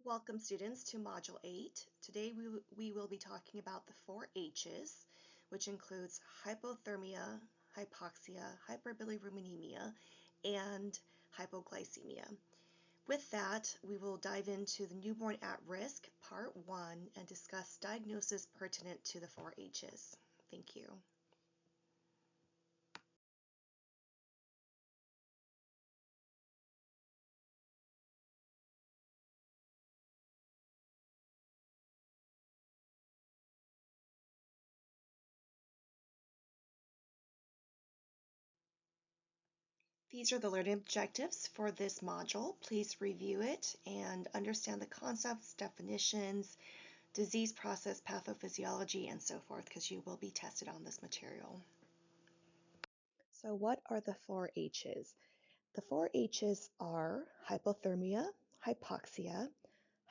Welcome students to Module 8. Today we will be talking about the 4 H's, which includes hypothermia, hypoxia, hyperbilirubinemia, and hypoglycemia. With that, we will dive into the newborn at risk, part 1, and discuss diagnosis pertinent to the 4 H's. Thank you. These are the learning objectives for this module. Please review it and understand the concepts, definitions, disease process, pathophysiology, and so forth, because you will be tested on this material. So what are the 4 H's? The 4 H's are hypothermia, hypoxia,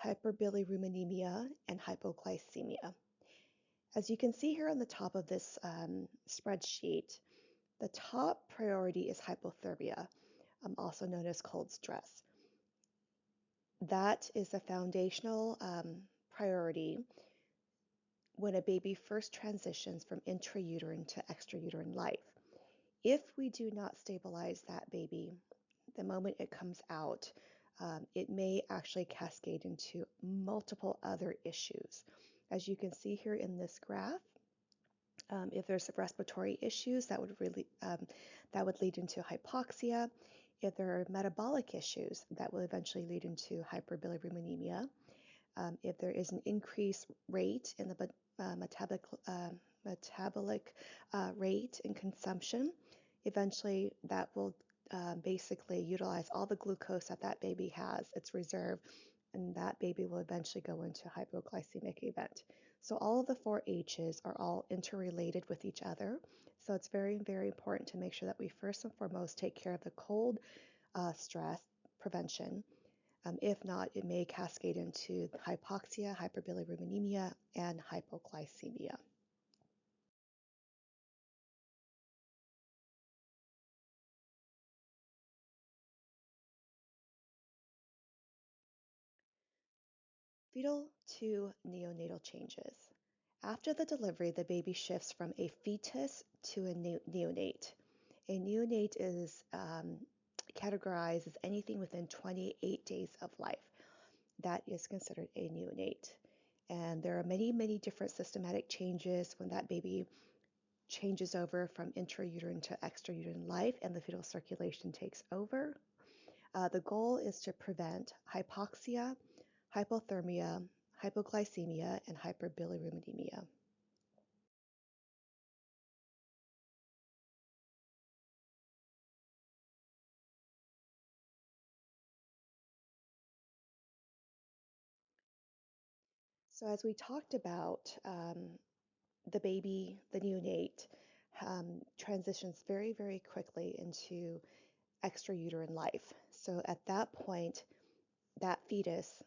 hyperbilirubinemia, and hypoglycemia. As you can see here on the top of this spreadsheet, the top priority is hypothermia, also known as cold stress. That is a foundational priority when a baby first transitions from intrauterine to extrauterine life. If we do not stabilize that baby the moment it comes out, it may actually cascade into multiple other issues. As you can see here in this graph, if there's respiratory issues, that would lead into hypoxia. If there are metabolic issues, that will eventually lead into hyperbilirubinemia. If there is an increased rate in the metabolic rate in consumption, eventually that will basically utilize all the glucose that baby has, its reserve, and that baby will eventually go into hypoglycemic event. So all of the 4 H's are all interrelated with each other. So it's very, very important to make sure that we first and foremost take care of the cold stress prevention. If not, it may cascade into hypoxia, hyperbilirubinemia, and hypoglycemia. Fetal to neonatal changes. After the delivery, the baby shifts from a fetus to a neonate. A neonate is categorized as anything within 28 days of life. That is considered a neonate. And there are many, many different systematic changes when that baby changes over from intrauterine to extrauterine life and the fetal circulation takes over. The goal is to prevent hypoxia, hypothermia, hypoglycemia, and hyperbilirubinemia. So as we talked about, the baby, the neonate, transitions very, very quickly into extrauterine life. So at that point, that fetus,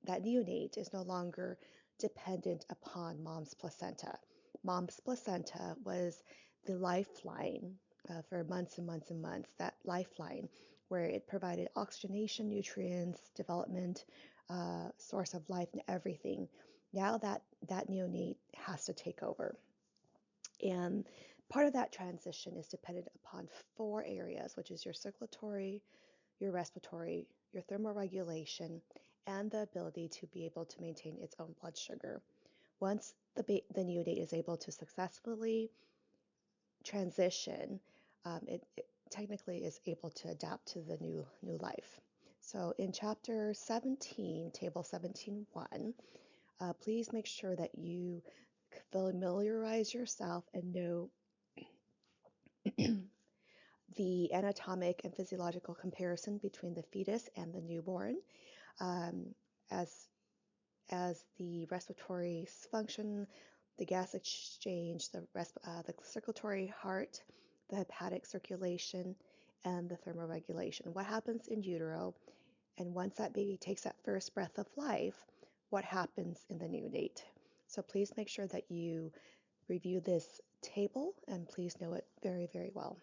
that neonate, is no longer dependent upon mom's placenta. Mom's placenta was the lifeline for months and months and months, that lifeline where it provided oxygenation, nutrients, development, source of life, and everything. Now that neonate has to take over. And part of that transition is dependent upon 4 areas, which is your circulatory, your respiratory, your thermoregulation, and the ability to be able to maintain its own blood sugar. Once the neonate is able to successfully transition, it technically is able to adapt to the new life. So in chapter 17, table 17.1, please make sure that you familiarize yourself and know the anatomic and physiological comparison between the fetus and the newborn, as the respiratory function, the gas exchange, the circulatory heart, the hepatic circulation, and the thermoregulation. What happens in utero, and once that baby takes that first breath of life, what happens in the neonate? So please make sure that you review this table and please know it very, very well.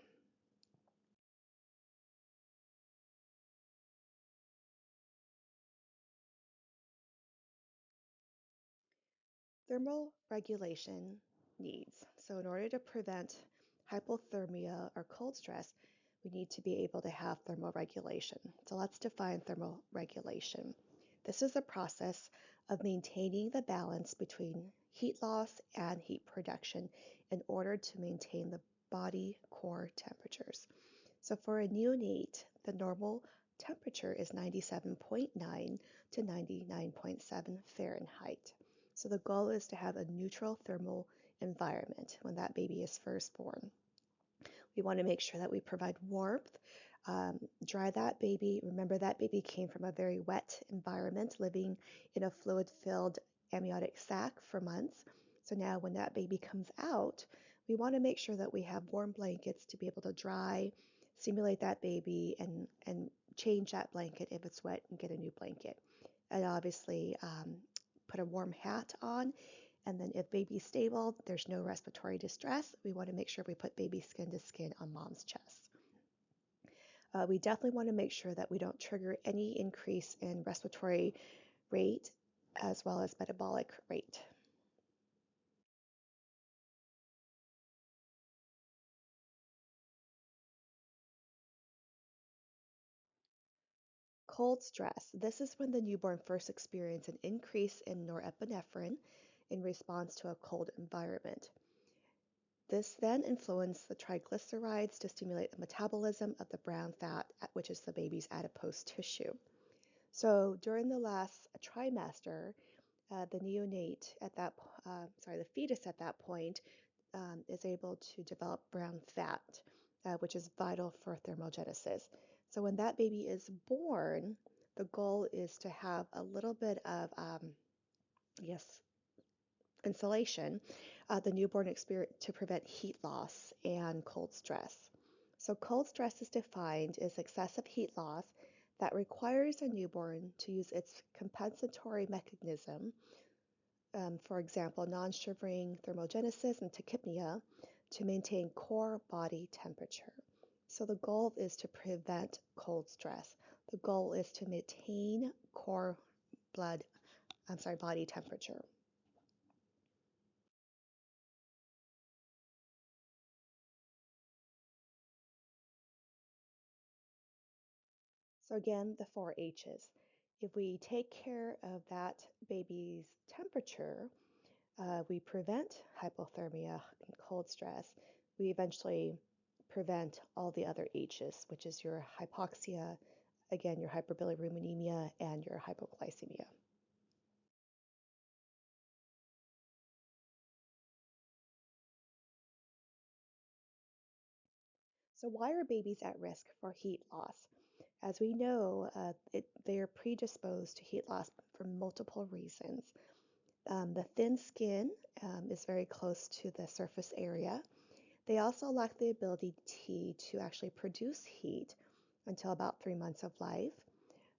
Thermal regulation needs. So, in order to prevent hypothermia or cold stress, we need to be able to have thermal regulation. So, let's define thermal regulation. This is a process of maintaining the balance between heat loss and heat production in order to maintain the body core temperatures. So, for a neonate, the normal temperature is 97.9 to 99.7 Fahrenheit. So the goal is to have a neutral thermal environment when that baby is first born. We want to make sure that we provide warmth, dry that baby. Remember, that baby came from a very wet environment, living in a fluid-filled amniotic sac for months. So now when that baby comes out, we want to make sure that we have warm blankets to be able to dry, stimulate that baby, and change that blanket if it's wet and get a new blanket. And obviously, put a warm hat on. And then if baby's stable, there's no respiratory distress, we want to make sure we put baby skin to skin on mom's chest. We definitely want to make sure that we don't trigger any increase in respiratory rate as well as metabolic rate. Cold stress. This is when the newborn first experiences an increase in norepinephrine in response to a cold environment. This then influences the triglycerides to stimulate the metabolism of the brown fat, which is the baby's adipose tissue. So during the last trimester, the neonate at that, the fetus at that point is able to develop brown fat, which is vital for thermogenesis. So when that baby is born, the goal is to have a little bit of, yes, insulation, the newborn experience to prevent heat loss and cold stress. So cold stress is defined as excessive heat loss that requires a newborn to use its compensatory mechanism, for example, non-shivering thermogenesis and tachypnea, to maintain core body temperature. So the goal is to prevent cold stress. The goal is to maintain core body temperature. So again, the four H's. If we take care of that baby's temperature, we prevent hypothermia and cold stress. We eventually prevent all the other H's, which is your hypoxia, again, your hyperbilirubinemia, and your hypoglycemia. So why are babies at risk for heat loss? As we know, they are predisposed to heat loss for multiple reasons. The thin skin is very close to the surface area. They also lack the ability to actually produce heat until about 3 months of life.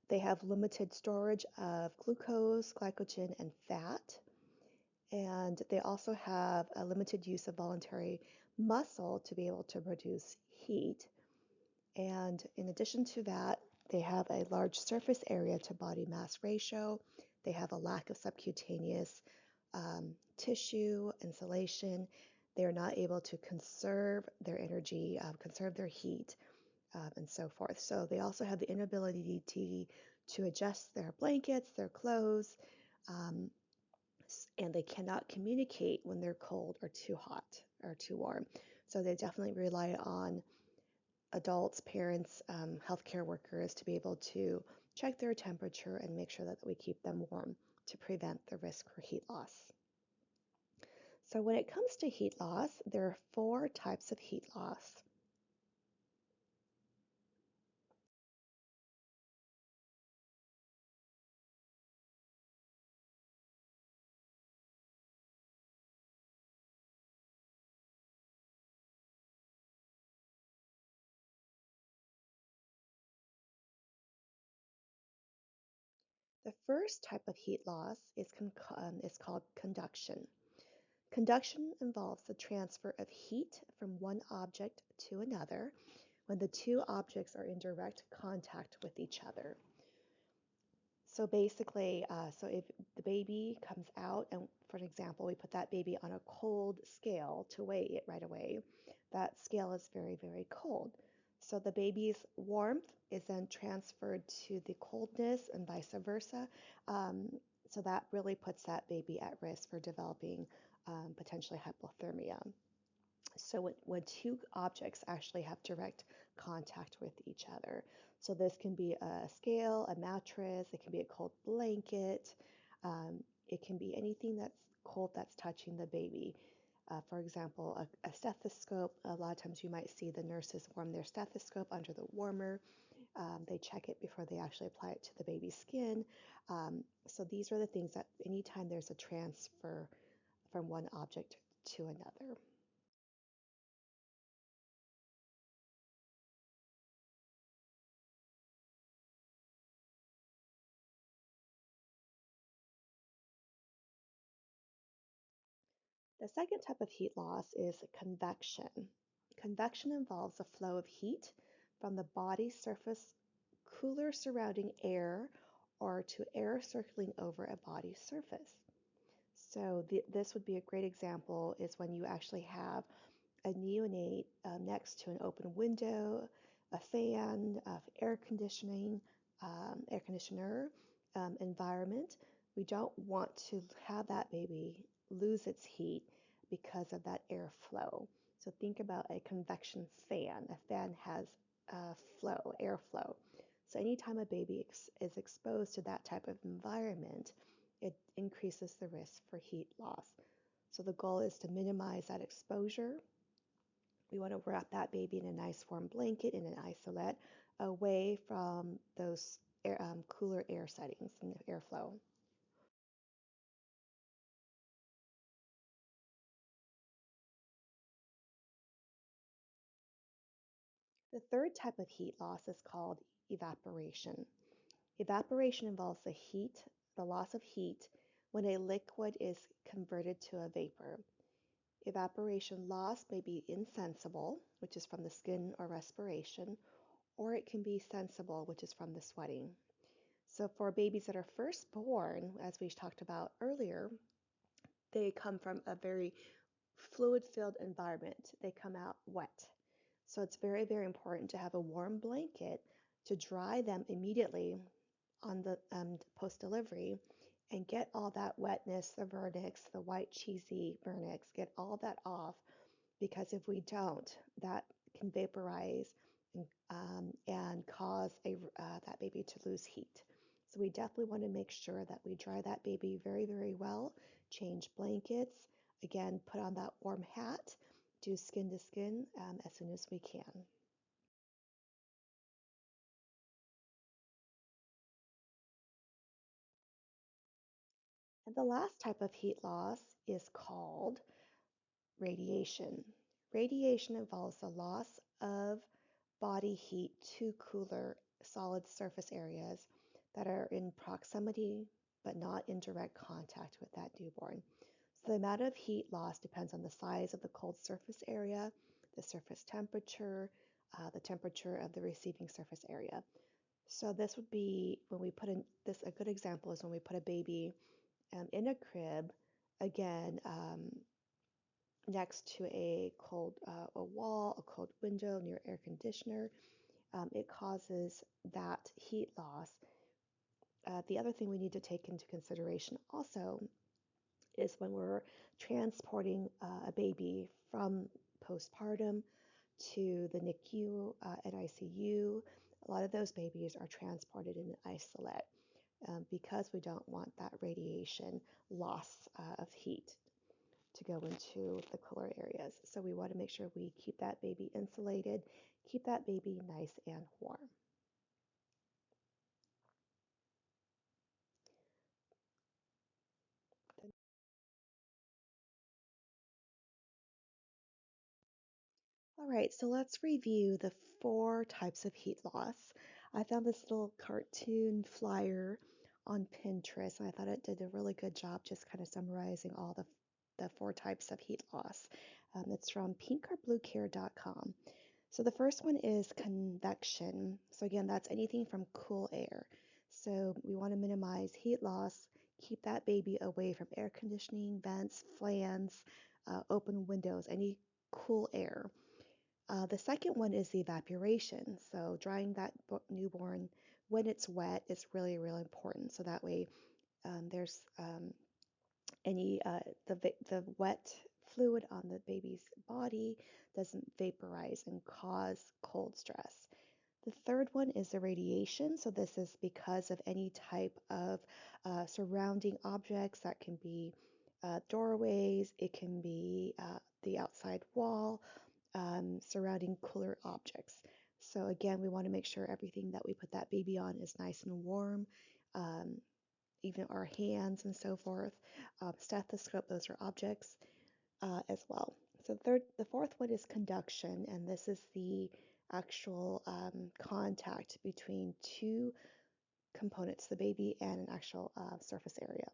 They have limited storage of glucose, glycogen, and fat. And they also have a limited use of voluntary muscle to be able to produce heat. And in addition to that, they have a large surface area to body mass ratio. They have a lack of subcutaneous tissue, insulation. They are not able to conserve their energy, conserve their heat, and so forth. So they also have the inability to adjust their blankets, their clothes, um, and they cannot communicate when they're cold or too hot or too warm. So they definitely rely on adults, parents, healthcare workers to be able to check their temperature and make sure that we keep them warm to prevent the risk for heat loss. So when it comes to heat loss, there are four types of heat loss. The first type of heat loss is called conduction. Conduction involves the transfer of heat from one object to another when the two objects are in direct contact with each other. So basically, so if the baby comes out, and for an example, we put that baby on a cold scale to weigh it right away, that scale is very, very cold. So the baby's warmth is then transferred to the coldness and vice versa. Um, so that really puts that baby at risk for developing potentially hypothermia. So when two objects actually have direct contact with each other. So this can be a scale, a mattress, it can be a cold blanket, it can be anything that's cold that's touching the baby. For example, a stethoscope. A lot of times you might see the nurses warm their stethoscope under the warmer. They check it before they actually apply it to the baby's skin. So these are the things that anytime there's a transfer from one object to another. The second type of heat loss is convection. Convection involves the flow of heat from the body's surface, cooler surrounding air, or to air circling over a body's surface. So this would be a great example is when you actually have a neonate next to an open window, a fan, air conditioning, air conditioner environment. We don't want to have that baby lose its heat because of that airflow. So think about a convection fan. A fan has flow, airflow. So anytime a baby is exposed to that type of environment, it increases the risk for heat loss. So the goal is to minimize that exposure. We want to wrap that baby in a nice warm blanket in an isolette away from those cooler air settings and the airflow. The third type of heat loss is called evaporation. Evaporation involves the loss of heat when a liquid is converted to a vapor. Evaporation loss may be insensible, which is from the skin or respiration, or it can be sensible, which is from the sweating. So for babies that are first born, as we talked about earlier, they come from a very fluid-filled environment. They come out wet. So it's very, very important to have a warm blanket to dry them immediately on the post-delivery and get all that wetness, the vernix, the white cheesy vernix, get all that off because if we don't, that can vaporize and cause that baby to lose heat. So we definitely want to make sure that we dry that baby very, very well, change blankets, again, put on that warm hat, do skin to skin as soon as we can. And the last type of heat loss is called radiation. Radiation involves the loss of body heat to cooler solid surface areas that are in proximity but not in direct contact with that newborn. So the amount of heat loss depends on the size of the cold surface area, the surface temperature, the temperature of the receiving surface area. So this would be when we put in this, a good example is when we put a baby in a crib, again, next to a cold a wall, a cold window near air conditioner. It causes that heat loss. The other thing we need to take into consideration also is when we're transporting a baby from postpartum to the NICU and ICU. A lot of those babies are transported in an isolate because we don't want that radiation loss of heat to go into the cooler areas. So we want to make sure we keep that baby insulated, keep that baby nice and warm. All right, so let's review the four types of heat loss. I found this little cartoon flyer on Pinterest, and I thought it did a really good job just kind of summarizing all the four types of heat loss. It's from pinkorbluecare.com. So the first one is convection. So again, that's anything from cool air. So we want to minimize heat loss, keep that baby away from air conditioning, vents, fans, open windows, any cool air. The second one is the evaporation. So drying that newborn when it's wet is really, really important. So that way there's any the wet fluid on the baby's body doesn't vaporize and cause cold stress. The third one is the radiation. So this is because of any type of surrounding objects that can be doorways, it can be the outside wall, surrounding cooler objects. So again, we want to make sure everything that we put that baby on is nice and warm, um, even our hands and so forth. Stethoscope, those are objects as well. So the fourth one is conduction, and this is the actual contact between two components, the baby and an actual surface area.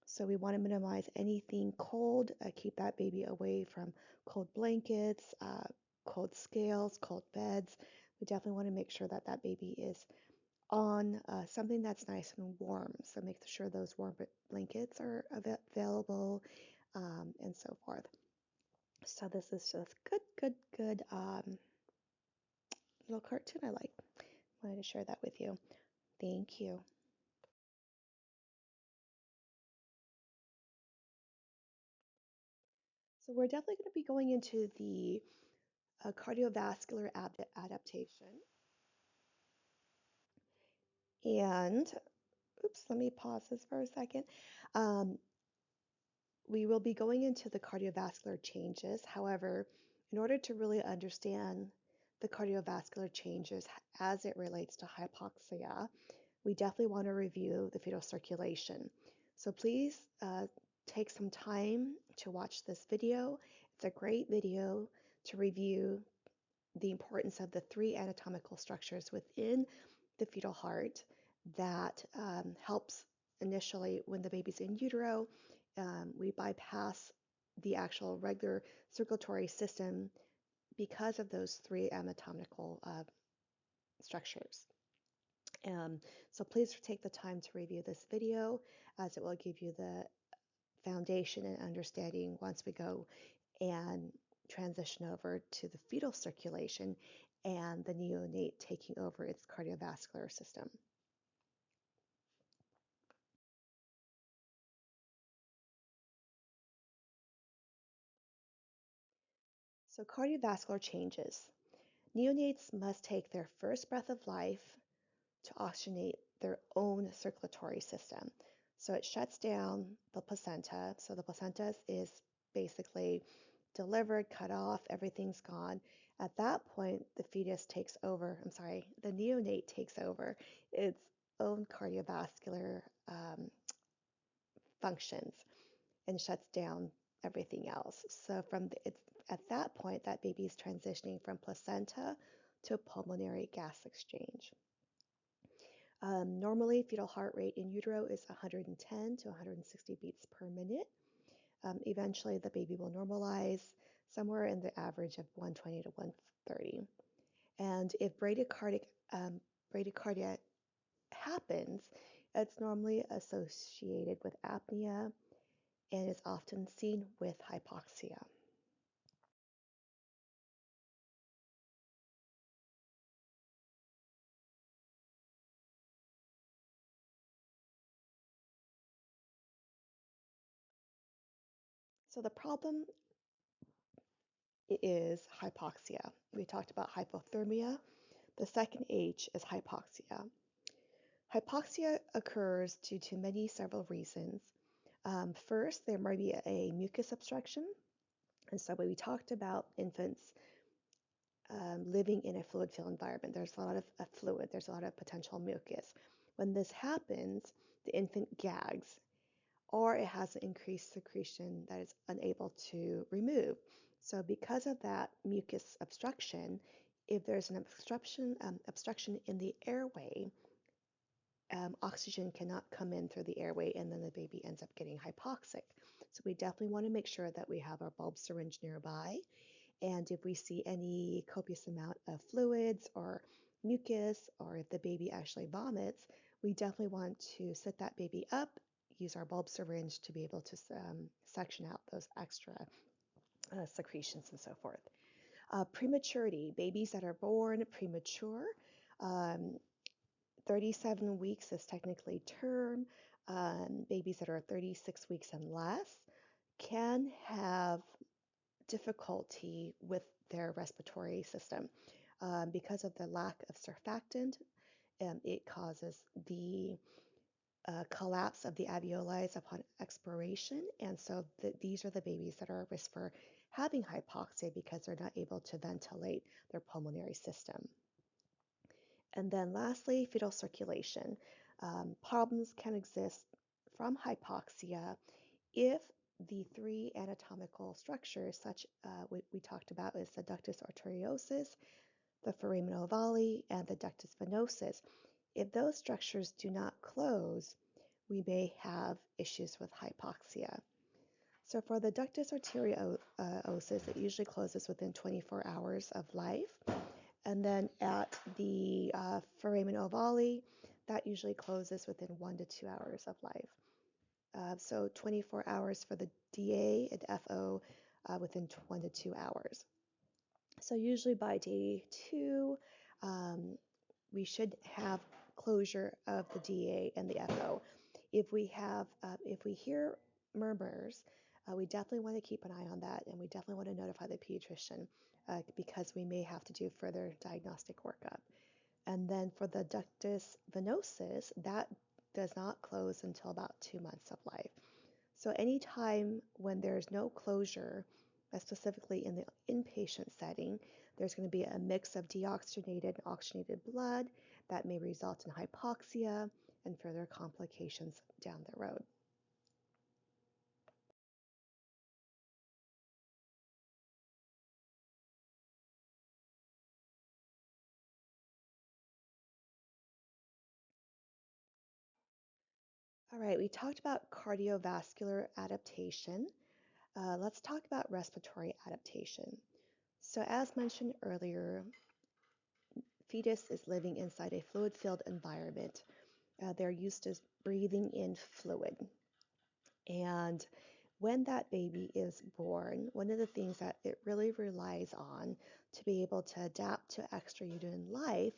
So we want to minimize anything cold, keep that baby away from cold blankets, cold scales, cold beds. We definitely want to make sure that that baby is on something that's nice and warm. So make sure those warm blankets are available and so forth. So this is just good little cartoon I like. Wanted to share that with you. Thank you. So we're definitely going to be going into the cardiovascular adaptation. And, oops, let me pause this for a second. Um, we will be going into the cardiovascular changes. However, in order to really understand the cardiovascular changes as it relates to hypoxia, we definitely want to review the fetal circulation. So please take some time to watch this video. It's a great video to review the importance of the three anatomical structures within the fetal heart that helps initially when the baby's in utero. We bypass the actual regular circulatory system because of those three anatomical structures. So please take the time to review this video as it will give you the foundation and understanding once we go and transition over to the fetal circulation and the neonate taking over its cardiovascular system. So cardiovascular changes. Neonates must take their first breath of life to oxygenate their own circulatory system. So it shuts down the placenta. So the placenta is basically delivered, cut off, everything's gone. At that point, the fetus takes over, I'm sorry, the neonate takes over its own cardiovascular functions and shuts down everything else. So it's at that point that baby is transitioning from placenta to pulmonary gas exchange. Normally, fetal heart rate in utero is 110 to 160 beats per minute. Eventually, the baby will normalize somewhere in the average of 120 to 130. And if bradycardia happens, it's normally associated with apnea and is often seen with hypoxia. So the problem is hypoxia. We talked about hypothermia. The second H is hypoxia. Hypoxia occurs due to several reasons. First, there might be a mucus obstruction. And so when we talked about infants living in a fluid-filled environment, there's a lot of fluid, there's a lot of potential mucus. When this happens, the infant gags or it has an increased secretion that it's unable to remove. So because of that mucus obstruction, if there's an obstruction in the airway, oxygen cannot come in through the airway and then the baby ends up getting hypoxic. So we definitely want to make sure that we have our bulb syringe nearby. And if we see any copious amount of fluids or mucus, or if the baby actually vomits, we definitely want to sit that baby up, use our bulb syringe to be able to suction out those extra secretions and so forth. Prematurity, babies that are born premature, um, 37 weeks is technically term. Babies that are 36 weeks and less can have difficulty with their respiratory system because of the lack of surfactant. It causes the collapse of the alveoli upon expiration, and so these are the babies that are at risk for having hypoxia because they're not able to ventilate their pulmonary system. And then lastly, fetal circulation. Problems can exist from hypoxia if the three anatomical structures, such what we talked about is the ductus arteriosus, the foramen ovale, and the ductus venosus. If those structures do not close, we may have issues with hypoxia. So for the ductus arteriosus, it usually closes within 24 hours of life. And then at the foramen ovale, that usually closes within 1 to 2 hours of life. So 24 hours for the DA and FO within 1 to 2 hours. So usually by day 2, we should have closure of the DA and the FO. If we hear murmurs, we definitely want to keep an eye on that, and we definitely want to notify the pediatrician because we may have to do further diagnostic workup. And then for the ductus venosus, that does not close until about 2 months of life. So anytime when there's no closure, specifically in the inpatient setting, there's going to be a mix of deoxygenated and oxygenated blood that may result in hypoxia and further complications down the road. All right, we talked about cardiovascular adaptation. Let's talk about respiratory adaptation. So as mentioned earlier, fetus is living inside a fluid-filled environment. They're used to breathing in fluid. And when that baby is born, one of the things that it really relies on to be able to adapt to extrauterine life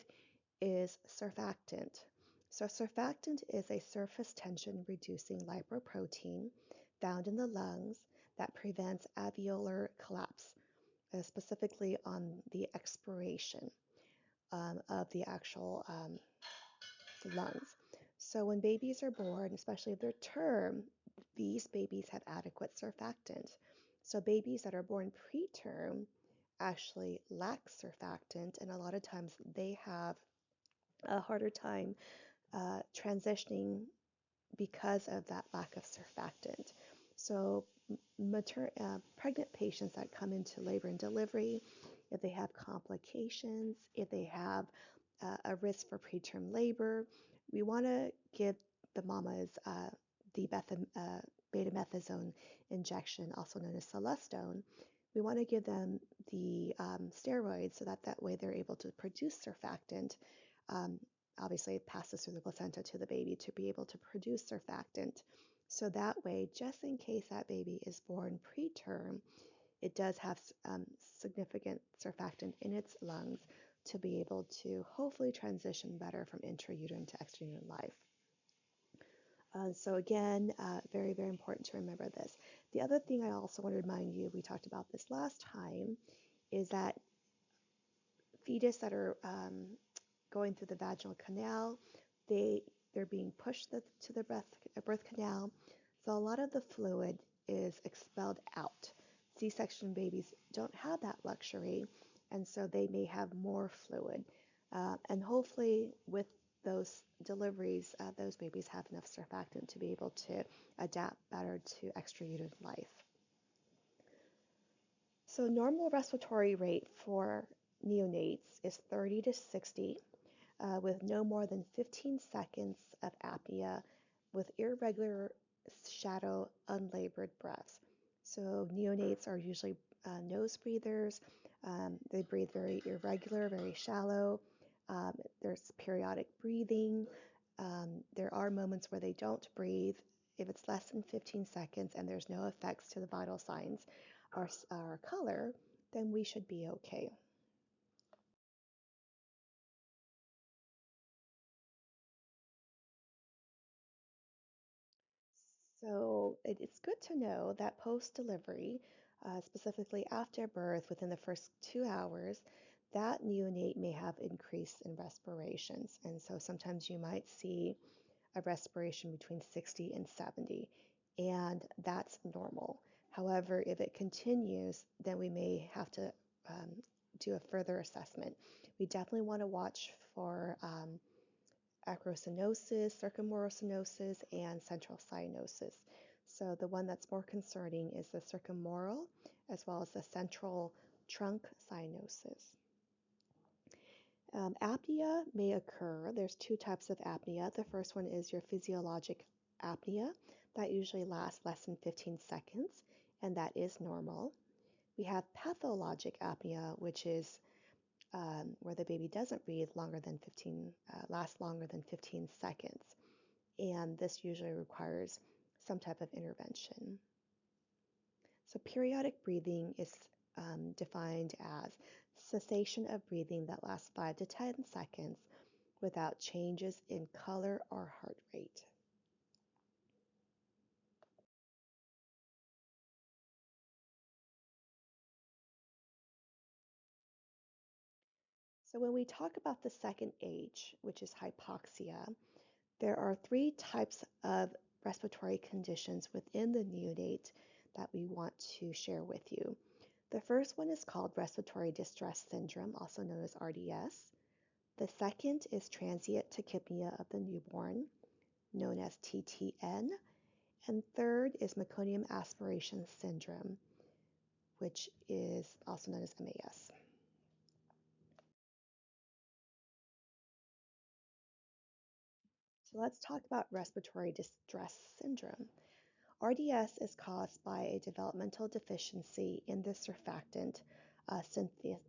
is surfactant. So, surfactant is a surface tension reducing lipoprotein found in the lungs that prevents alveolar collapse, specifically on the expiration of the actual lungs. So when babies are born, especially if they're term, these babies have adequate surfactant. So babies that are born preterm actually lack surfactant, and a lot of times they have a harder time transitioning because of that lack of surfactant. So pregnant patients that come into labor and delivery, if they have complications, if they have a risk for preterm labor, we want to give the mamas the betamethasone injection, also known as Celestone. We want to give them the steroids so that way they're able to produce surfactant. Um, Obviously, it passes through the placenta to the baby to be able to produce surfactant. So that way, just in case that baby is born preterm, it does have significant surfactant in its lungs to be able to hopefully transition better from intrauterine to extrauterine life. So again, very, very important to remember this. The other thing I also want to remind you, we talked about this last time, is that fetus that are going through the vaginal canal, they're being pushed to the birth canal. So a lot of the fluid is expelled out. C-section babies don't have that luxury, and so they may have more fluid. And hopefully with those deliveries, those babies have enough surfactant to be able to adapt better to extrauterine life. So normal respiratory rate for neonates is 30 to 60 with no more than 15 seconds of apnea with irregular shadow unlabored breaths. So neonates are usually nose breathers. They breathe very irregular, very shallow. There's periodic breathing. There are moments where they don't breathe. If it's less than 15 seconds and there's no effects to the vital signs or color, then we should be okay. So it's good to know that post-delivery, specifically after birth, within the first 2 hours, that neonate may have increase in respirations. And so sometimes you might see a respiration between 60 and 70, and that's normal. However, if it continues, then we may have to do a further assessment. We definitely want to watch for acrocinosis, circummoral and central cyanosis. So the one that's more concerning is the circummoral as well as the central trunk cyanosis. Apnea may occur. There's two types of apnea. The first one is your physiologic apnea. That usually lasts less than 15 seconds, and that is normal. We have pathologic apnea, which is where the baby doesn't breathe lasts longer than 15 seconds. And this usually requires some type of intervention. So periodic breathing is defined as cessation of breathing that lasts 5 to 10 seconds without changes in color or heart rate. So when we talk about the second H, which is hypoxia, there are three types of respiratory conditions within the neonate that we want to share with you. The first one is called respiratory distress syndrome, also known as RDS. The second is transient tachypnea of the newborn, known as TTN. And third is meconium aspiration syndrome, which is also known as MAS. So let's talk about respiratory distress syndrome. RDS is caused by a developmental deficiency in the surfactant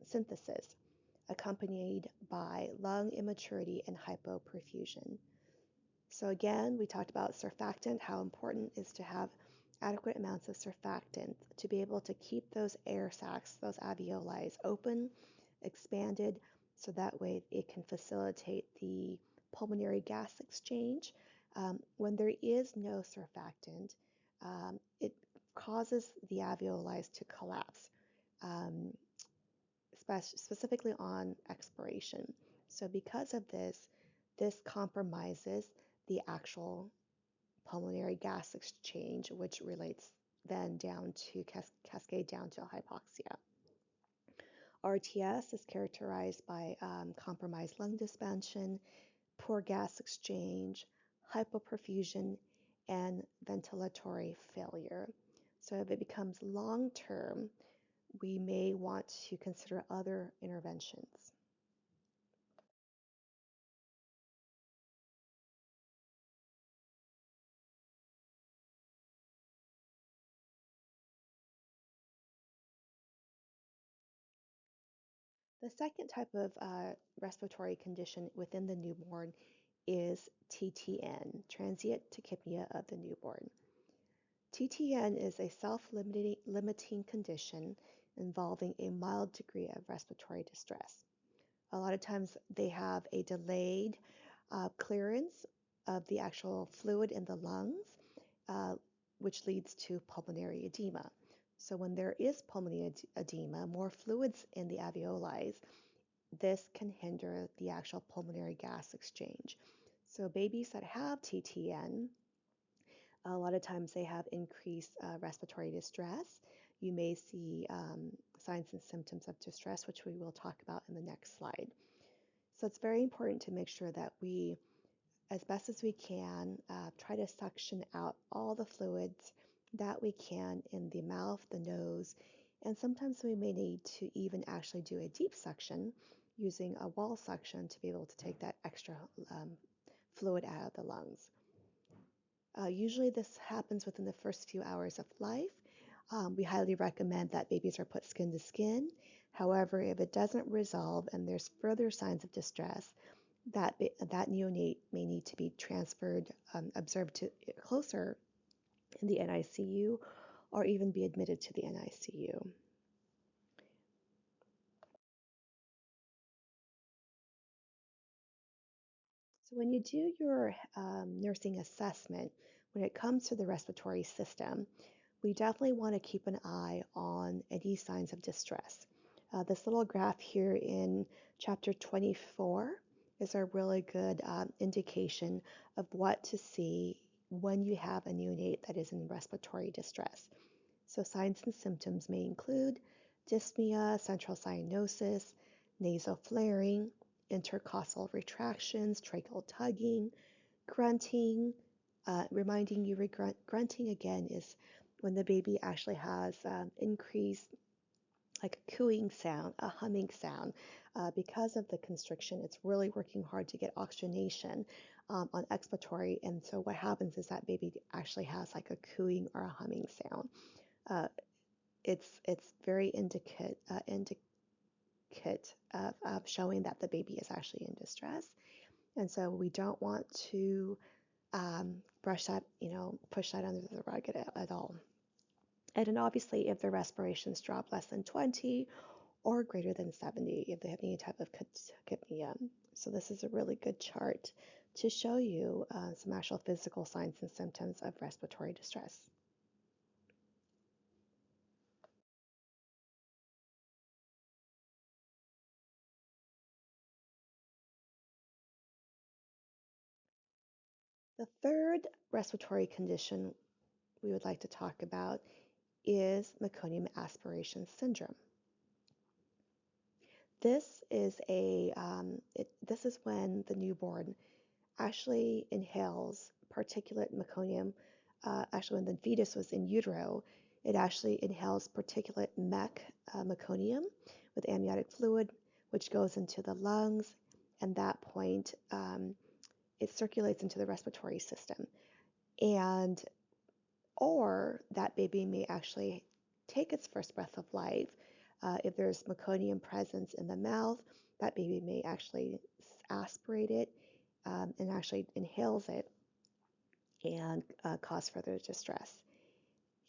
synthesis, accompanied by lung immaturity and hypoperfusion. So again, we talked about surfactant, how important it is to have adequate amounts of surfactant to be able to keep those air sacs, those alveoli open, expanded, so that way it can facilitate the pulmonary gas exchange. When there is no surfactant, it causes the alveoli to collapse, um, specifically on expiration. So because of this, this compromises the actual pulmonary gas exchange, which relates then down to cascade down to hypoxia. RTS is characterized by compromised lung distension, poor gas exchange, hypoperfusion, and ventilatory failure. So if it becomes long term, we may want to consider other interventions. The second type of respiratory condition within the newborn is TTN, transient tachypnea of the newborn. TTN is a self-limiting condition involving a mild degree of respiratory distress. A lot of times they have a delayed clearance of the actual fluid in the lungs, uh, which leads to pulmonary edema. So when there is pulmonary edema, more fluids in the alveoli, this can hinder the actual pulmonary gas exchange. So babies that have TTN, a lot of times they have increased respiratory distress. You may see signs and symptoms of distress, which we will talk about in the next slide. So it's very important to make sure that we, as best as we can, try to suction out all the fluids that we can in the mouth, the nose, and sometimes we may need to even actually do a deep suction using a wall suction to be able to take that extra fluid out of the lungs. Usually this happens within the first few hours of life. We highly recommend that babies are put skin to skin. However, if it doesn't resolve and there's further signs of distress, that neonate may need to be transferred, observed to closer in the NICU, or even be admitted to the NICU. So when you do your nursing assessment, when it comes to the respiratory system, we definitely want to keep an eye on any signs of distress. This little graph here in chapter 24 is a really good indication of what to see when you have a neonate that is in respiratory distress. So signs and symptoms may include dyspnea, central cyanosis, nasal flaring, intercostal retractions, tracheal tugging, grunting. Reminding you, grunting again is when the baby actually has increased, like a cooing sound, a humming sound. Because of the constriction, it's really working hard to get oxygenation on expiratory. And so what happens is that baby actually has like a cooing or a humming sound. Uh, it's very indicate of showing that the baby is actually in distress. And so we don't want to brush that, push that under the rug at all. And then obviously, if their respirations drop less than 20 or greater than 70, if they have any type of tachypnea. So this is a really good chart to show you some actual physical signs and symptoms of respiratory distress. The third respiratory condition we would like to talk about is meconium aspiration syndrome. This is this is when the newborn actually inhales particulate meconium. Actually, when the fetus was in utero, it actually inhales particulate meconium with amniotic fluid, which goes into the lungs, and that point it circulates into the respiratory system. And or that baby may actually take its first breath of life. If there's meconium presence in the mouth, that baby may actually aspirate it and actually inhales it and cause further distress.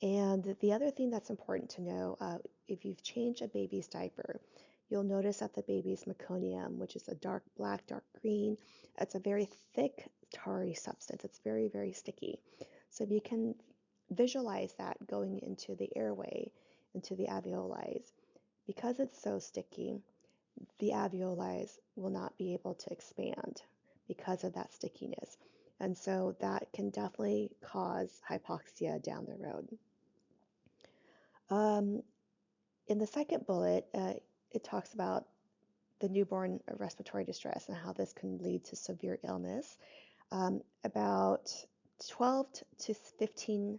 And the other thing that's important to know, if you've changed a baby's diaper, you'll notice that the baby's meconium, which is a dark black, dark green, it's a very thick, tarry substance. It's very, very sticky. So if you can visualize that going into the airway, into the alveoli, because it's so sticky, the alveoli will not be able to expand because of that stickiness. And so that can definitely cause hypoxia down the road. In the second bullet, it talks about the newborn respiratory distress and how this can lead to severe illness. About 12 to 15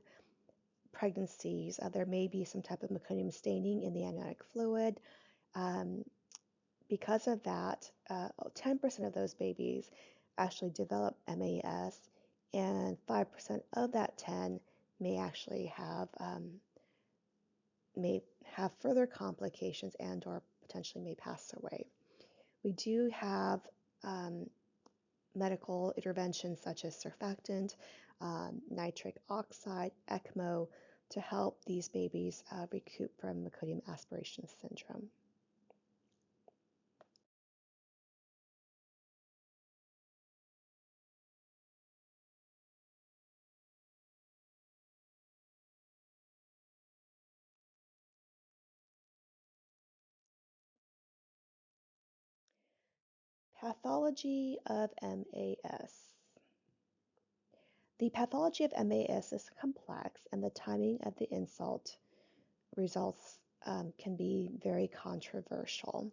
pregnancies, there may be some type of meconium staining in the amniotic fluid. Because of that, 10% of those babies actually develop MAS, and 5% of that 10 may actually have further complications and or potentially may pass away. We do have medical interventions such as surfactant, nitric oxide, ECMO to help these babies recoup from meconium aspiration syndrome. Pathology of MAS. The pathology of MAS is complex, and the timing of the insult results can be very controversial.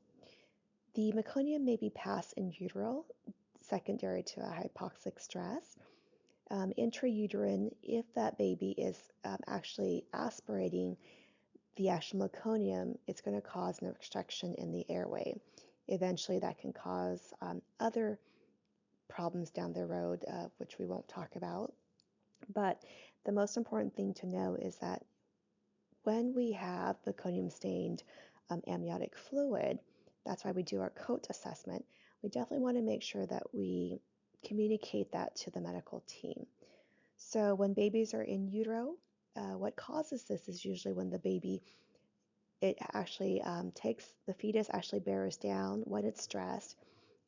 The meconium may be passed in utero, secondary to a hypoxic stress. Intrauterine, if that baby is actually aspirating the actual meconium, it's going to cause an obstruction in the airway. Eventually, that can cause other problems down the road, which we won't talk about. But the most important thing to know is that when we have meconium stained amniotic fluid, that's why we do our coat assessment. we definitely want to make sure that we communicate that to the medical team. So when babies are in utero, what causes this is usually when the baby, it actually takes, the fetus actually bears down when it's stressed,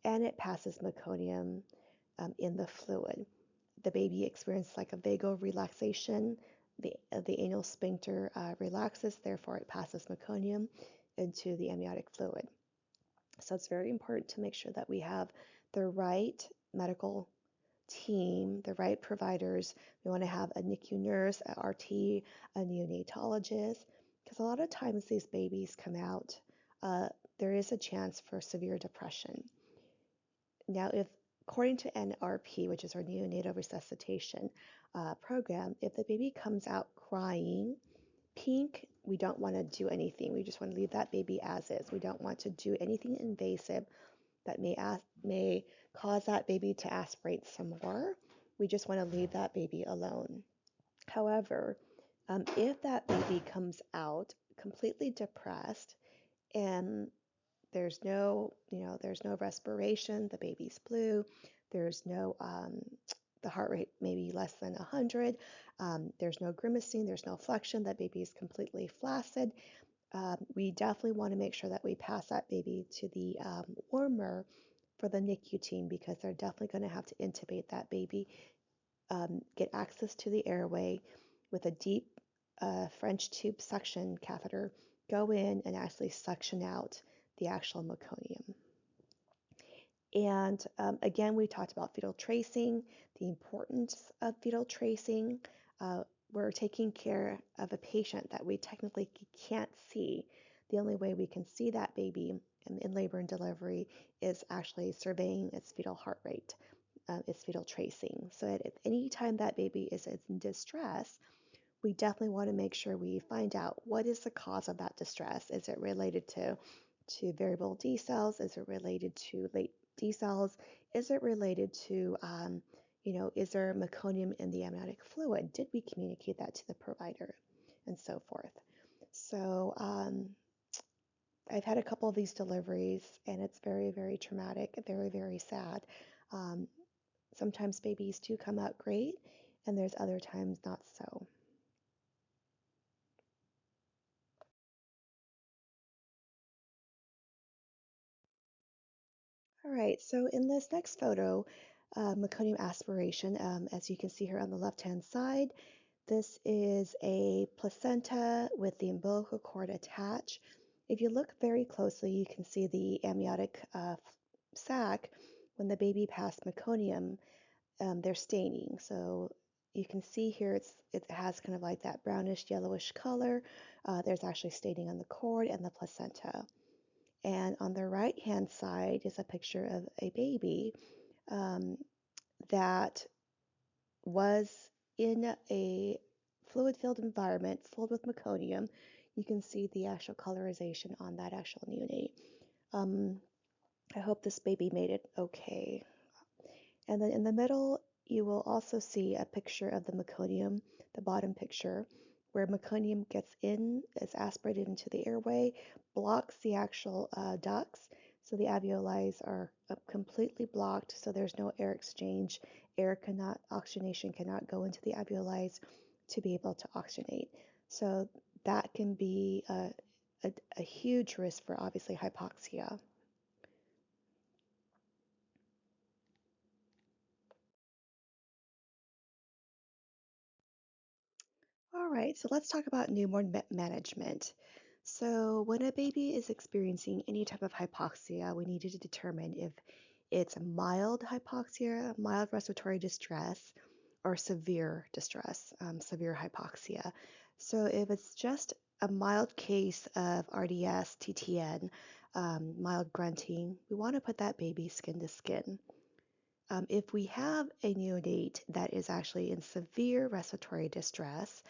and it passes meconium in the fluid. The baby experiences like a vagal relaxation. The anal sphincter relaxes, therefore it passes meconium into the amniotic fluid. So it's very important to make sure that we have the right medical team, the right providers. We want to have a NICU nurse, a RT, a neonatologist, because a lot of times these babies come out, uh, there is a chance for severe depression. Now, if according to NRP, which is our neonatal resuscitation program, if the baby comes out crying, pink, we don't want to do anything. We just want to leave that baby as is. We don't want to do anything invasive that may cause that baby to aspirate some more. We just want to leave that baby alone. However, if that baby comes out completely depressed and there's no respiration, the baby's blue, there's no, the heart rate maybe less than 100, there's no grimacing, there's no flexion, that baby is completely flaccid. We definitely want to make sure that we pass that baby to the warmer for the NICU team, because they're definitely going to have to intubate that baby, get access to the airway with a deep French tube suction catheter, go in and actually suction out the actual meconium. And again, we talked about fetal tracing, the importance of fetal tracing. We're taking care of a patient that we technically can't see. The only way we can see that baby in labor and delivery is actually surveying its fetal heart rate, its fetal tracing. So at any time that baby is in distress, we definitely want to make sure we find out what is the cause of that distress. Is it related to variable D cells? Is it related to late D cells? Is it related to, is there meconium in the amniotic fluid? Did we communicate that to the provider? And so forth. So I've had a couple of these deliveries, and it's very, very traumatic, very, very sad. Um, Sometimes babies do come out great, and there's other times not so. All right, so in this next photo, meconium aspiration, as you can see here on the left-hand side, this is a placenta with the umbilical cord attached. If you look very closely, you can see the amniotic sac. When the baby passed meconium, they're staining. So you can see here it has kind of like that brownish yellowish color. There's actually staining on the cord and the placenta. And on the right hand side is a picture of a baby um, that was in a fluid filled environment filled with meconium. You can see the actual colorization on that actual neonate. Um, I hope this baby made it okay. And then in the middle, you will also see a picture of the meconium, the bottom picture, where meconium gets in, is aspirated into the airway, blocks the actual ducts. So the alveoli are completely blocked, so there's no air exchange. Oxygenation cannot go into the alveoli to be able to oxygenate. So that can be a huge risk for obviously hypoxia. All right, so let's talk about newborn management. So, when a baby is experiencing any type of hypoxia, we need to determine if it's mild hypoxia, mild respiratory distress, or severe distress, severe hypoxia. So, if it's just a mild case of RDS, TTN, mild grunting, we want to put that baby skin to skin. If we have a neonate that is actually in severe respiratory distress,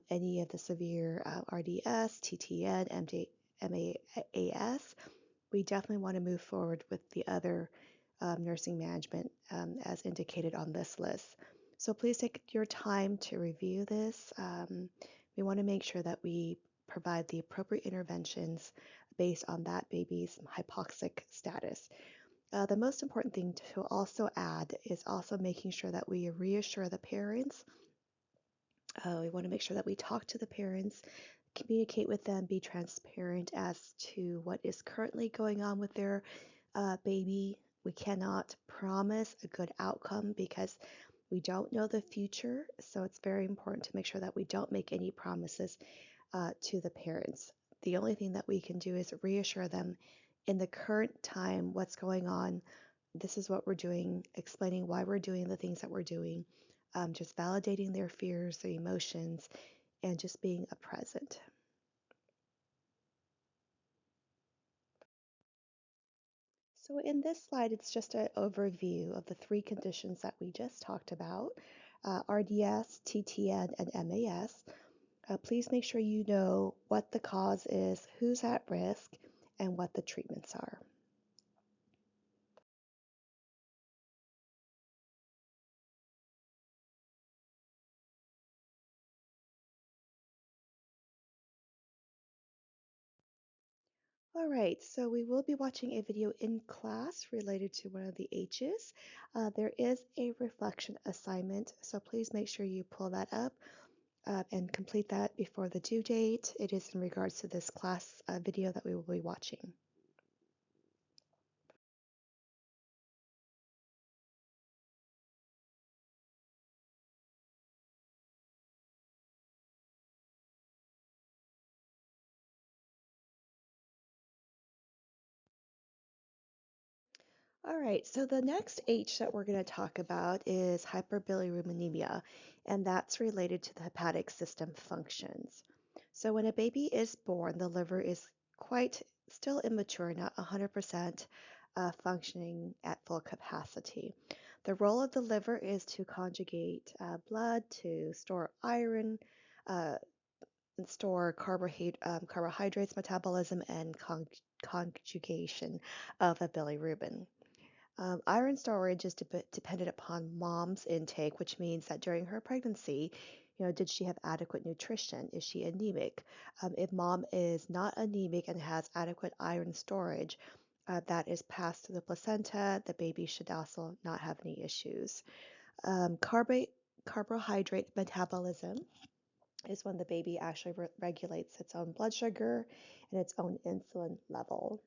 any of the severe RDS, TTN, MAS, we definitely want to move forward with the other nursing management as indicated on this list. So please take your time to review this. We want to make sure that we provide the appropriate interventions based on that baby's hypoxic status. The most important thing to also add is also making sure that we reassure the parents. We want to make sure that we talk to the parents, communicate with them, be transparent as to what is currently going on with their baby. We cannot promise a good outcome because we don't know the future. So it's very important to make sure that we don't make any promises to the parents. The only thing that we can do is reassure them in the current time what's going on. This is what we're doing, explaining why we're doing the things that we're doing, just validating their fears, their emotions, and just being a present. So in this slide, it's just an overview of the three conditions that we just talked about, RDS, TTN, and MAS. Please make sure you know what the cause is, who's at risk, and what the treatments are. All right, so we will be watching a video in class related to one of the H's. There is a reflection assignment, so please make sure you pull that up and complete that before the due date. It is in regards to this class video that we will be watching. All right, so the next H that we're going to talk about is hyperbilirubinemia, and that's related to the hepatic system functions. So when a baby is born, the liver is quite still immature, not 100% functioning at full capacity. The role of the liver is to conjugate blood, to store iron, uh, and store carbohydrates metabolism, and conjugation of a bilirubin. Iron storage is dependent upon mom's intake, which means that during her pregnancy, did she have adequate nutrition? Is she anemic? If mom is not anemic and has adequate iron storage, that is passed to the placenta. The baby should also not have any issues. Carbohydrate metabolism is when the baby actually regulates its own blood sugar and its own insulin level.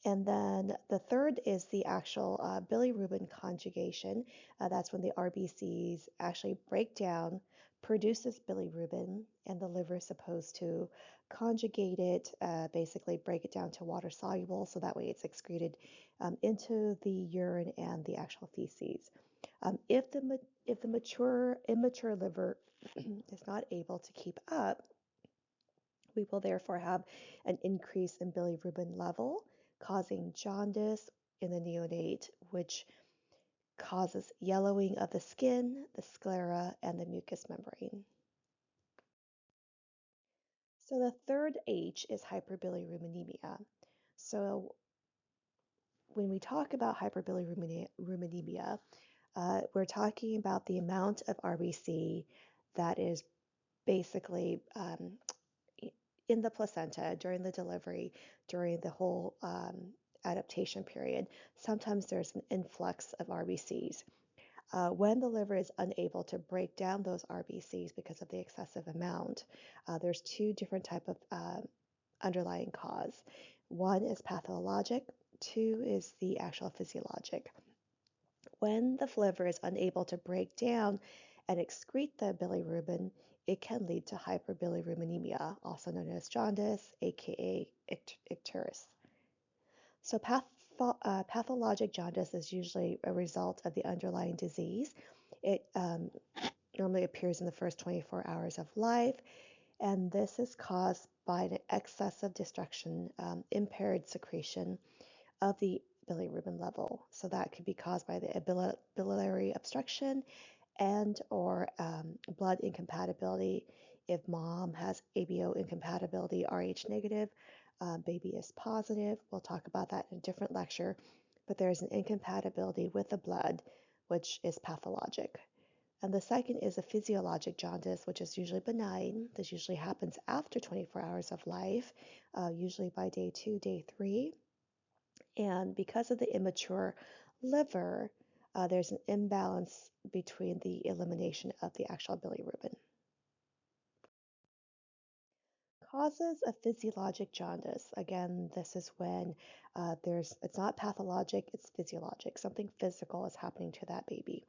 And then the third is the actual bilirubin conjugation. That's when the RBCs actually break down, produce this bilirubin, and the liver is supposed to conjugate it, basically break it down to water soluble, so that way it's excreted into the urine and the actual feces. If the immature liver is not able to keep up, we will therefore have an increase in bilirubin level, causing jaundice in the neonate, which causes yellowing of the skin, the sclera, and the mucous membrane. So the third H is hyperbilirubinemia. So when we talk about hyperbilirubinemia, we're talking about the amount of RBC that is basically in the placenta during the delivery, during the whole adaptation period. Sometimes there's an influx of RBCs. When the liver is unable to break down those RBCs because of the excessive amount, there's two different type of underlying cause. One is pathologic, two is the actual physiologic. When the liver is unable to break down and excrete the bilirubin, it can lead to hyperbilirubinemia, also known as jaundice, aka icterus. So pathologic jaundice is usually a result of the underlying disease. It normally appears in the first 24 hours of life, and this is caused by an excessive destruction, impaired secretion of the bilirubin level. So that could be caused by the biliary obstruction and or blood incompatibility. If mom has ABO incompatibility, Rh negative, baby is positive. We'll talk about that in a different lecture, but there's an incompatibility with the blood, which is pathologic. And the second is a physiologic jaundice, which is usually benign. This usually happens after 24 hours of life, usually by day 2, day 3. And because of the immature liver, there's an imbalance between the elimination of the actual bilirubin. Causes of physiologic jaundice. Again, this is when it's not pathologic, it's physiologic. Something physical is happening to that baby.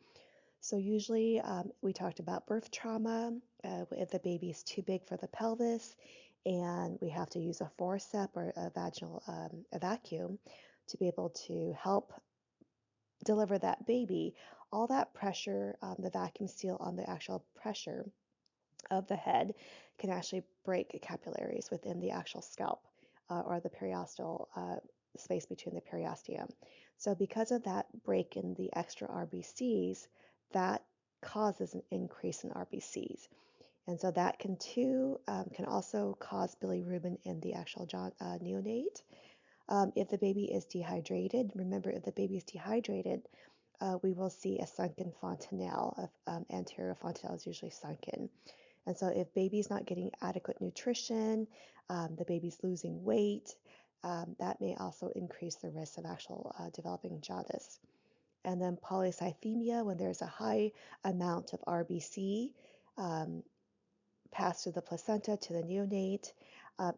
So usually we talked about birth trauma, if the baby is too big for the pelvis and we have to use a forceps or a vaginal a vacuum to be able to help deliver that baby, all that pressure, the vacuum seal on the actual pressure of the head can actually break capillaries within the actual scalp or the periosteal space between the periosteum. So because of that break in the extra RBCs, that causes an increase in RBCs. And so that can also cause bilirubin in the actual neonate. If the baby is dehydrated, remember if the baby is dehydrated, we will see a sunken fontanelle. Anterior fontanelle is usually sunken. And so if baby's not getting adequate nutrition, the baby's losing weight, that may also increase the risk of actual developing jaundice. And then polycythemia, when there's a high amount of RBC um, passed through the placenta to the neonate,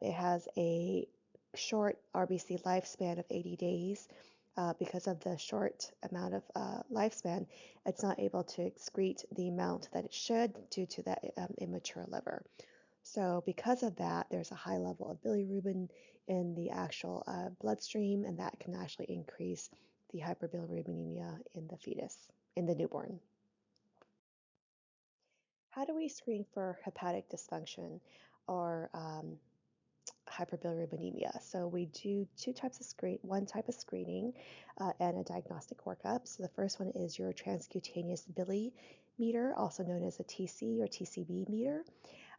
it has a short RBC lifespan of 80 days. Because of the short amount of lifespan, it's not able to excrete the amount that it should due to that immature liver. So because of that, there's a high level of bilirubin in the actual bloodstream, and that can actually increase the hyperbilirubinemia in the fetus, in the newborn. How do we screen for hepatic dysfunction or hyperbilirubinemia? So we do one type of screening and a diagnostic workup. So the first one is your transcutaneous bili meter, also known as a TC or TCB meter.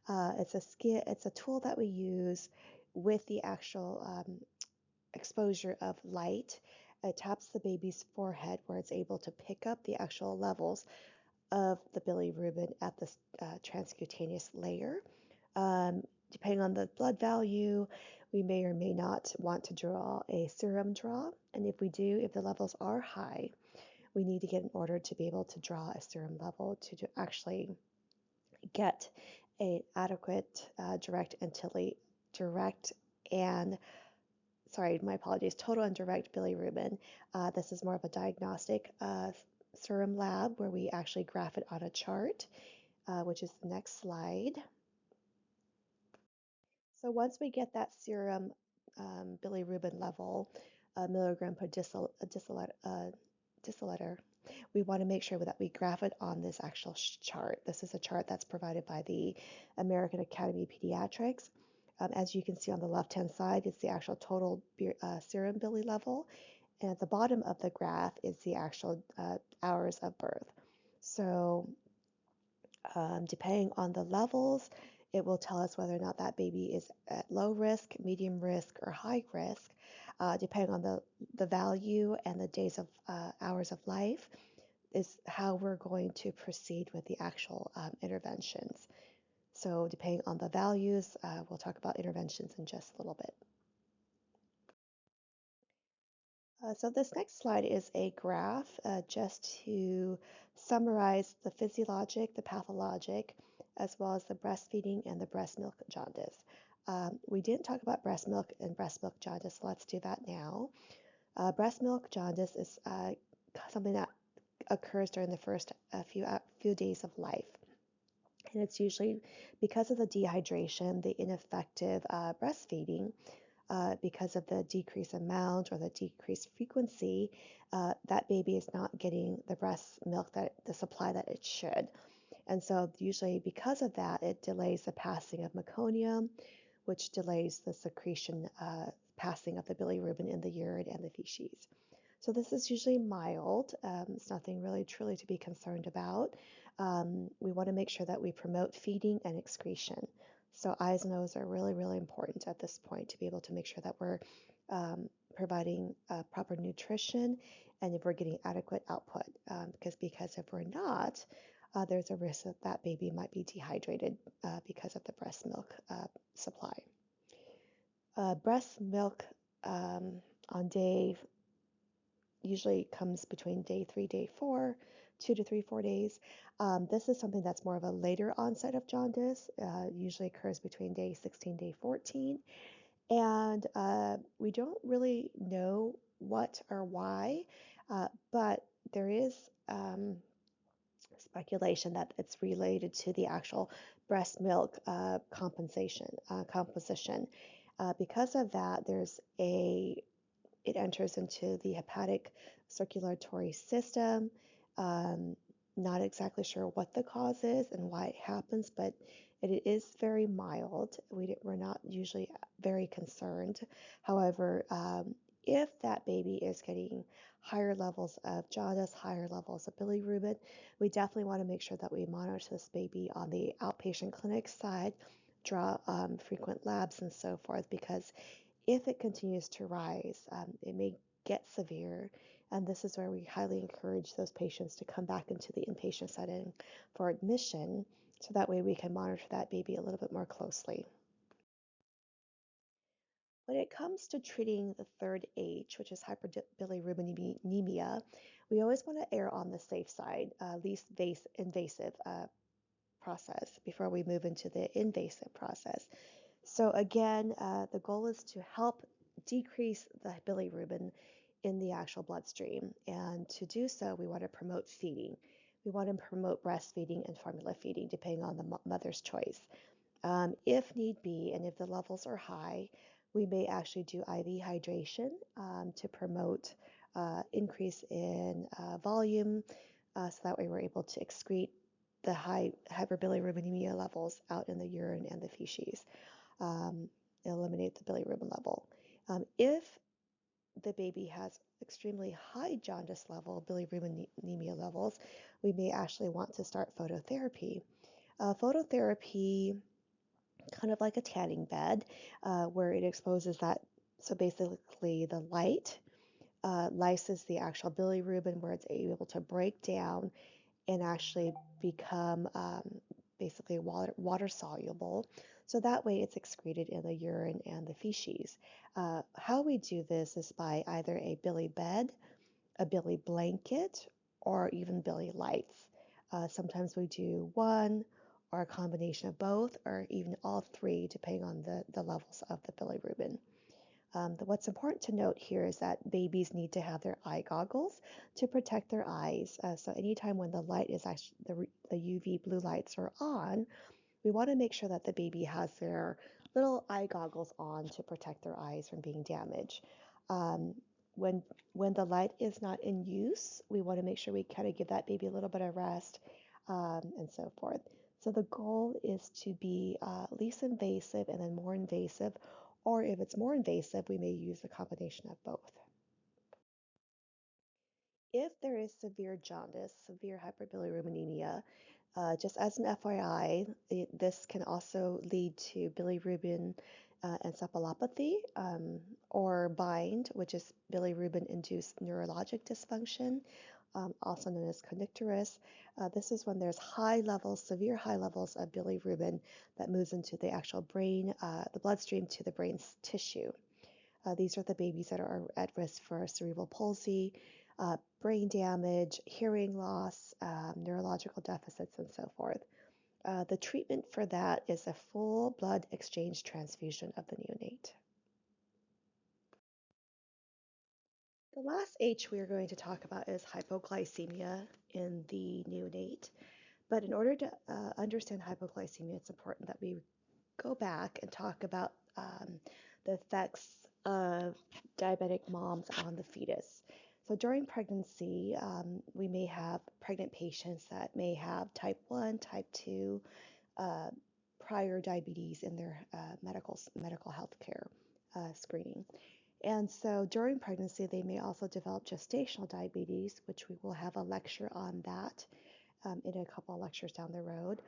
It's a tool that we use with the actual exposure of light. It taps the baby's forehead where it's able to pick up the actual levels of the bilirubin at the transcutaneous layer. Depending on the blood value, we may or may not want to draw a serum draw. And if we do, if the levels are high, we need to get an order to be able to draw a serum level to actually get an adequate direct and sorry, my apologies, total and direct bilirubin. This is more of a diagnostic serum lab where we actually graph it on a chart, which is the next slide. So once we get that serum bilirubin level, milligram per deciliter, we want to make sure that we graph it on this actual chart. This is a chart that's provided by the American Academy of Pediatrics. As you can see on the left-hand side, it's the actual total serum bili level. And at the bottom of the graph is the actual hours of birth. So depending on the levels, it will tell us whether or not that baby is at low risk, medium risk, or high risk. Depending on the value and the days of hours of life is how we're going to proceed with the actual interventions. So depending on the values, we'll talk about interventions in just a little bit. So this next slide is a graph just to summarize the physiologic, the pathologic, as well as the breastfeeding and the breast milk jaundice. We didn't talk about breast milk and breast milk jaundice, so let's do that now. Breast milk jaundice is something that occurs during the first few days of life. And it's usually because of the dehydration, the ineffective breastfeeding, because of the decreased amount or the decreased frequency, that baby is not getting the breast milk the supply that it should. And so usually because of that, it delays the passing of meconium, which delays the secretion, passing of the bilirubin in the urine and the feces. So this is usually mild. It's nothing really truly to be concerned about. We want to make sure that we promote feeding and excretion. So eyes and O's are really, really important at this point to be able to make sure that we're providing proper nutrition and if we're getting adequate output. Because if we're not, there's a risk that that baby might be dehydrated because of the breast milk supply. Breast milk on day usually comes between day 3, day 4, 2 to 3, 4 days. This is something that's more of a later onset of jaundice, usually occurs between day 16, day 14. And we don't really know what or why, but there is speculation that it's related to the actual breast milk composition. Because of that, it enters into the hepatic circulatory system. Um, Not exactly sure what the cause is and why it happens, but it is very mild. We're not usually very concerned. However, if that baby is getting higher levels of jaundice, higher levels of bilirubin, we definitely want to make sure that we monitor this baby on the outpatient clinic side, draw frequent labs and so forth, because if it continues to rise, it may get severe. And this is where we highly encourage those patients to come back into the inpatient setting for admission, so that way we can monitor that baby a little bit more closely. When it comes to treating the third H, which is hyperbilirubinemia, we always want to err on the safe side, least invasive process before we move into the invasive process. So again, the goal is to help decrease the bilirubin in the actual bloodstream. And to do so, we want to promote feeding. We want to promote breastfeeding and formula feeding, depending on the mother's choice. If need be, and if the levels are high, we may actually do IV hydration to promote increase in volume, so that way we're able to excrete the high hyperbilirubinemia levels out in the urine and the feces, um, eliminate the bilirubin level. If the baby has extremely high jaundice level, bilirubinemia levels, we may actually want to start phototherapy. Phototherapy, kind of like a tanning bed, where it exposes that. So basically, the light lyses the actual bilirubin, where it's able to break down and actually become basically water soluble. So that way it's excreted in the urine and the feces. How we do this is by either a Billy bed, a Billy blanket, or even Billy lights. Sometimes we do one or a combination of both, or even all three, depending on the levels of the bilirubin. What's important to note here is that babies need to have their eye goggles to protect their eyes. So anytime when the light is actually the UV blue lights are on, we want to make sure that the baby has their little eye goggles on to protect their eyes from being damaged. Um, when when the light is not in use, we want to make sure we kind of give that baby a little bit of rest, and so forth. So the goal is to be least invasive and then more invasive, or if it's more invasive, we may use a combination of both. If there is severe jaundice, severe hyperbilirubinemia, just as an FYI, this can also lead to bilirubin encephalopathy, or BIND, which is bilirubin-induced neurologic dysfunction, also known as kernicterus. This is when there's severe high levels of bilirubin that moves into the actual brain, the bloodstream to the brain's tissue. These are the babies that are at risk for cerebral palsy, brain damage, hearing loss, neurological deficits, and so forth. The treatment for that is a full blood exchange transfusion of the neonate. The last H we are going to talk about is hypoglycemia in the neonate. But in order to understand hypoglycemia, it's important that we go back and talk about the effects of diabetic moms on the fetus. So during pregnancy, we may have pregnant patients that may have type 1, type 2, uh, prior diabetes in their medical health care screening. And so during pregnancy, they may also develop gestational diabetes, which we will have a lecture on that in a couple of lectures down the road.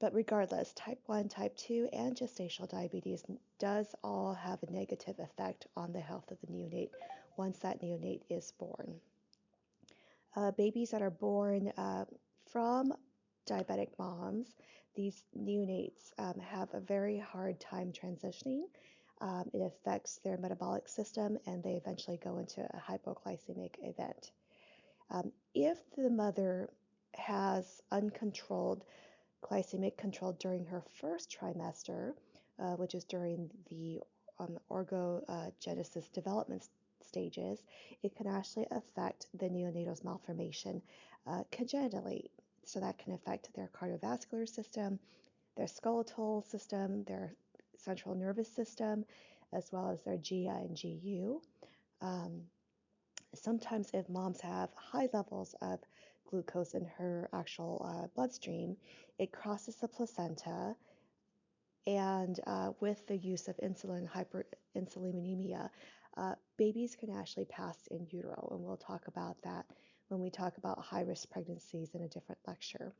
But regardless, type 1, type 2, and gestational diabetes does all have a negative effect on the health of the neonate once that neonate is born. Babies that are born from diabetic moms, these neonates have a very hard time transitioning. It affects their metabolic system and they eventually go into a hypoglycemic event. If the mother has uncontrolled glycemic control during her first trimester, which is during the orgogenesis development stages, it can actually affect the neonatal's malformation congenitally. So that can affect their cardiovascular system, their skeletal system, their central nervous system, as well as their GI and GU. Um, Sometimes if moms have high levels of glucose in her actual bloodstream, it crosses the placenta, and with the use of insulin, hyperinsulinemia, babies can actually pass in utero, and we'll talk about that when we talk about high-risk pregnancies in a different lecture.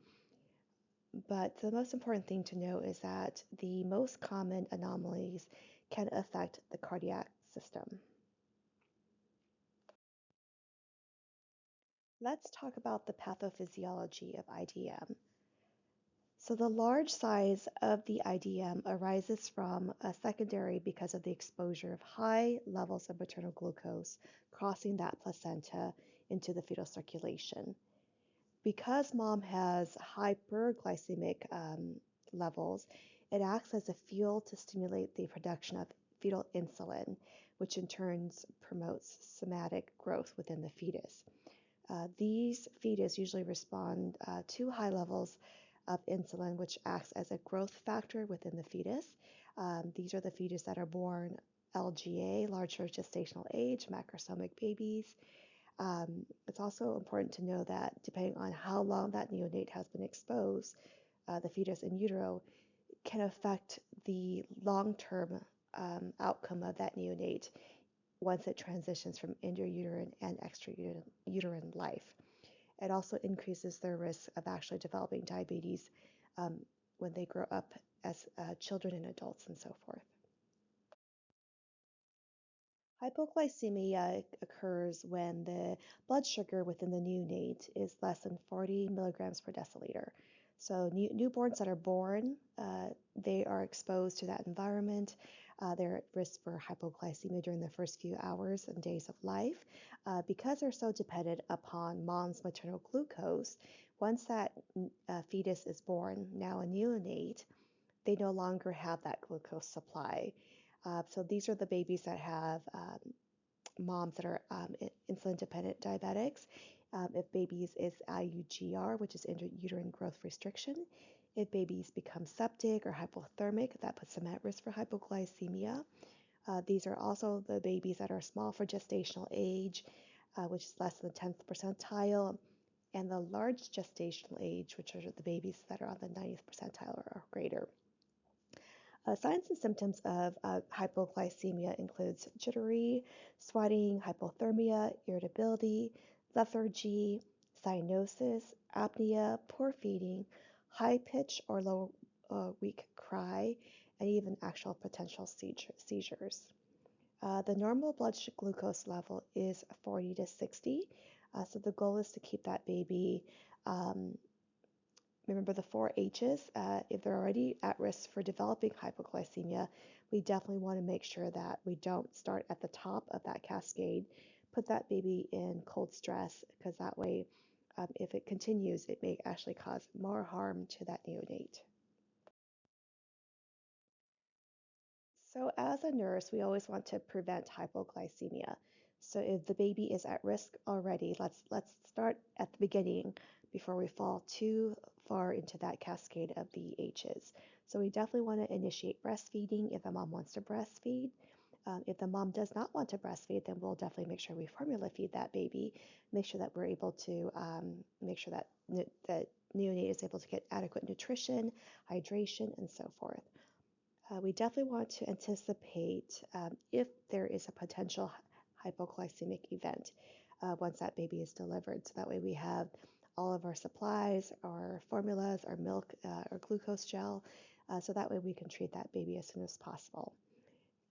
But the most important thing to know is that the most common anomalies can affect the cardiac system. Let's talk about the pathophysiology of IDM. So the large size of the IDM arises from a secondary because of the exposure of high levels of maternal glucose crossing that placenta into the fetal circulation. Because mom has hyperglycemic levels, it acts as a fuel to stimulate the production of fetal insulin, which in turn promotes somatic growth within the fetus. These fetus usually respond to high levels of insulin, which acts as a growth factor within the fetus. These are the fetus that are born LGA, larger gestational age, macrosomic babies. It's also important to know that depending on how long that neonate has been exposed, the fetus in utero can affect the long-term outcome of that neonate once it transitions from intrauterine and extrauterine life. It also increases their risk of actually developing diabetes when they grow up as children and adults and so forth. Hypoglycemia occurs when the blood sugar within the neonate is less than 40 milligrams per deciliter. So newborns that are born, they are exposed to that environment. They're at risk for hypoglycemia during the first few hours and days of life. Because they're so dependent upon mom's maternal glucose, once that fetus is born, now a neonate, they no longer have that glucose supply. So these are the babies that have moms that are insulin-dependent diabetics. If babies is IUGR, which is intrauterine growth restriction. If babies become septic or hypothermic, that puts them at risk for hypoglycemia. These are also the babies that are small for gestational age, which is less than the 10th percentile, and the large gestational age, which are the babies that are on the 90th percentile or greater. Signs and symptoms of hypoglycemia includes jittery, sweating, hypothermia, irritability, lethargy, cyanosis, apnea, poor feeding, high pitch or low weak cry, and even actual potential seizures. The normal blood glucose level is 40 to 60. So the goal is to keep that baby remember the 4 H's. If they're already at risk for developing hypoglycemia, we definitely want to make sure that we don't start at the top of that cascade, put that baby in cold stress, because that way, if it continues, it may actually cause more harm to that neonate. So as a nurse, we always want to prevent hypoglycemia. So if the baby is at risk already, let's start at the beginning before we fall too far into that cascade of the H's. So we definitely want to initiate breastfeeding if the mom wants to breastfeed. If the mom does not want to breastfeed, then we'll definitely make sure we formula feed that baby, make sure that we're able to make sure that the neonate is able to get adequate nutrition, hydration, and so forth. We definitely want to anticipate if there is a potential hypoglycemic event once that baby is delivered. So that way we have all of our supplies, our formulas, our milk, our glucose gel, so that way we can treat that baby as soon as possible.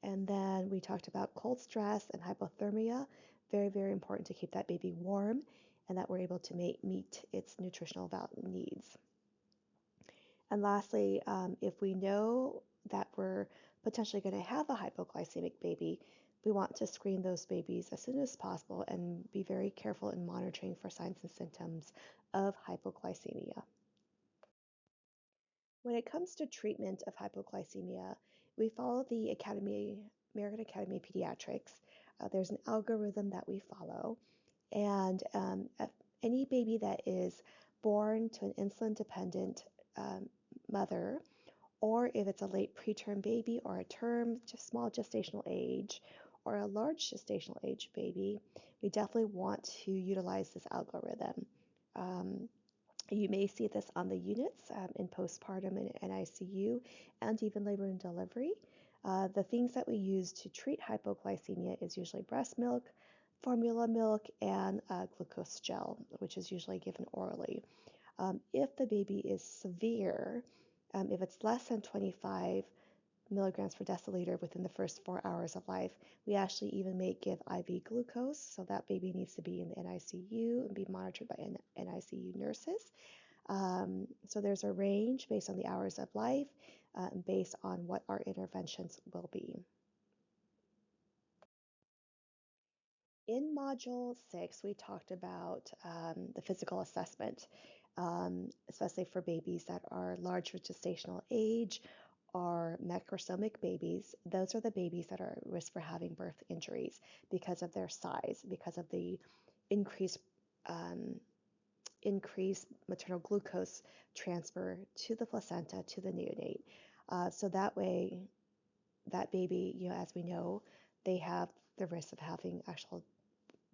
And then we talked about cold stress and hypothermia. Very, very important to keep that baby warm and that we're able to meet its nutritional needs. And lastly, if we know that we're potentially going to have a hypoglycemic baby, we want to screen those babies as soon as possible and be very careful in monitoring for signs and symptoms of hypoglycemia. When it comes to treatment of hypoglycemia, we follow the American Academy of Pediatrics. There's an algorithm that we follow, and any baby that is born to an insulin-dependent mother, or if it's a late preterm baby or a term, just small gestational age, or a large gestational age baby, we definitely want to utilize this algorithm. Um, you may see this on the units in postpartum and NICU and even labor and delivery. The things that we use to treat hypoglycemia is usually breast milk, formula milk, and glucose gel, which is usually given orally. If the baby is severe, if it's less than 25 milligrams per deciliter within the first 4 hours of life, we actually even may give IV glucose. So that baby needs to be in the NICU and be monitored by NICU nurses. So there's a range based on the hours of life, based on what our interventions will be. In Module 6, we talked about the physical assessment, especially for babies that are large for gestational age or macrosomic babies. Those are the babies that are at risk for having birth injuries because of their size, because of the increased um, maternal glucose transfer to the placenta to the neonate. So that way, that baby, as we know, they have the risk of having actual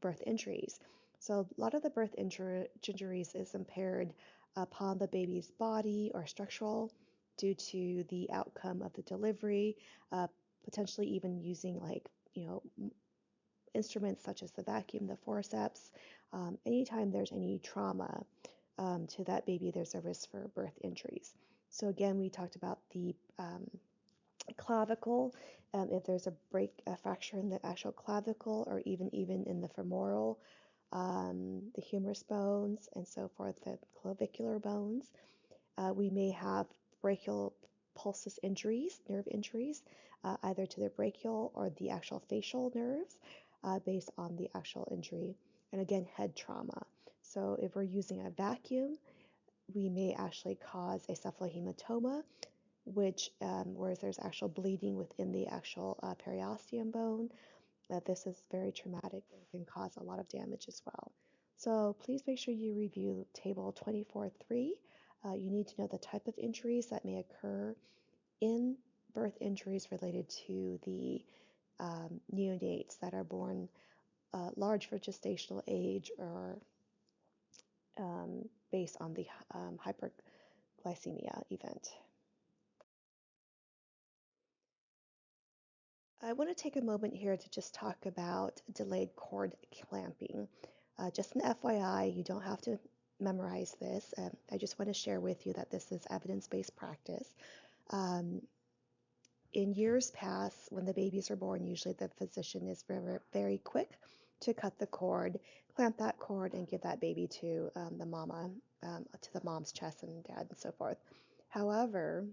birth injuries. So a lot of the birth injuries is impaired upon the baby's body or structural due to the outcome of the delivery, potentially even using instruments such as the vacuum, the forceps. Anytime there's any trauma to that baby, there's a risk for birth injuries. So again, we talked about the clavicle. If there's a fracture in the actual clavicle, or even in the femoral, the humerus bones, and so forth, the clavicular bones, we may have brachial pulsus injuries, nerve injuries, either to the brachial or the actual facial nerves, based on the actual injury. And again, head trauma. So if we're using a vacuum, we may actually cause a cephalohematoma, which where there's actual bleeding within the actual periosteum bone. This is very traumatic and can cause a lot of damage as well. So please make sure you review Table 24.3. You need to know the type of injuries that may occur in birth injuries related to the neonates that are born large for gestational age or based on the hyperglycemia event. I want to take a moment here to just talk about delayed cord clamping. Just an FYI, you don't have to memorize this. I just want to share with you that this is evidence-based practice. In years past, when the babies are born, usually the physician is very, very quick to cut the cord, clamp that cord, and give that baby to the mama, to the mom's chest and dad and so forth. However,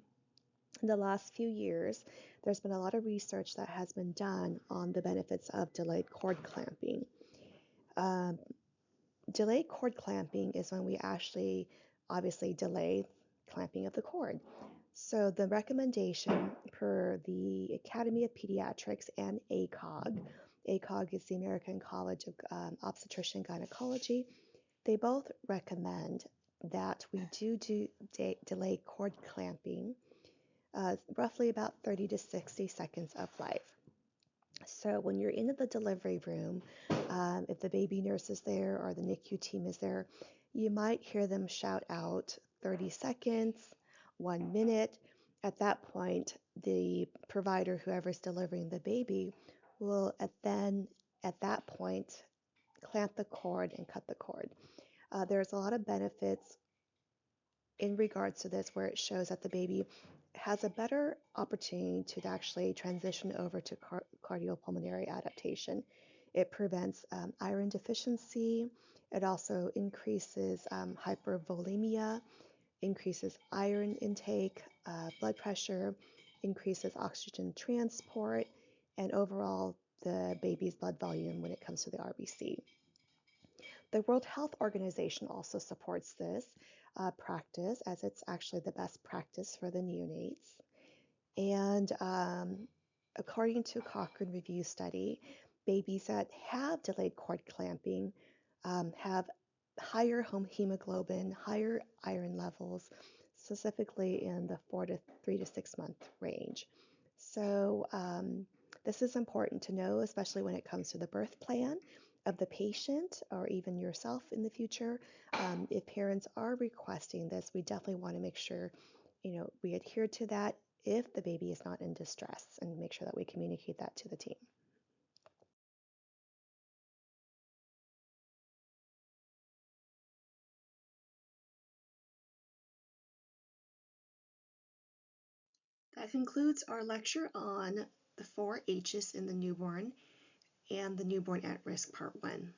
in the last few years, there's been a lot of research that has been done on the benefits of delayed cord clamping. Delayed cord clamping is when we actually obviously delay clamping of the cord. So the recommendation per the Academy of Pediatrics and ACOG is the American College of Obstetrician and Gynecology, they both recommend that we do delay cord clamping roughly about 30 to 60 seconds of life. So when you're in the delivery room, if the baby nurse is there or the NICU team is there, you might hear them shout out 30 seconds, 1 minute. At that point, the provider, whoever's delivering the baby, will at that point clamp the cord and cut the cord. There's a lot of benefits in regards to this where it shows that the baby has a better opportunity to actually transition over to cardiopulmonary adaptation. It prevents iron deficiency. It also increases hypervolemia, increases iron intake, blood pressure, increases oxygen transport, and overall the baby's blood volume when it comes to the RBC. The World Health Organization also supports this practice as it's actually the best practice for the neonates. And according to a Cochrane Review study, babies that have delayed cord clamping have higher home hemoglobin, higher iron levels, specifically in the 3 to 6 month range. So this is important to know, especially when it comes to the birth plan of the patient or even yourself in the future. If parents are requesting this, we definitely want to make sure, we adhere to that if the baby is not in distress, and make sure that we communicate that to the team. That concludes our lecture on the 4 H's in the newborn and the newborn at risk part 1.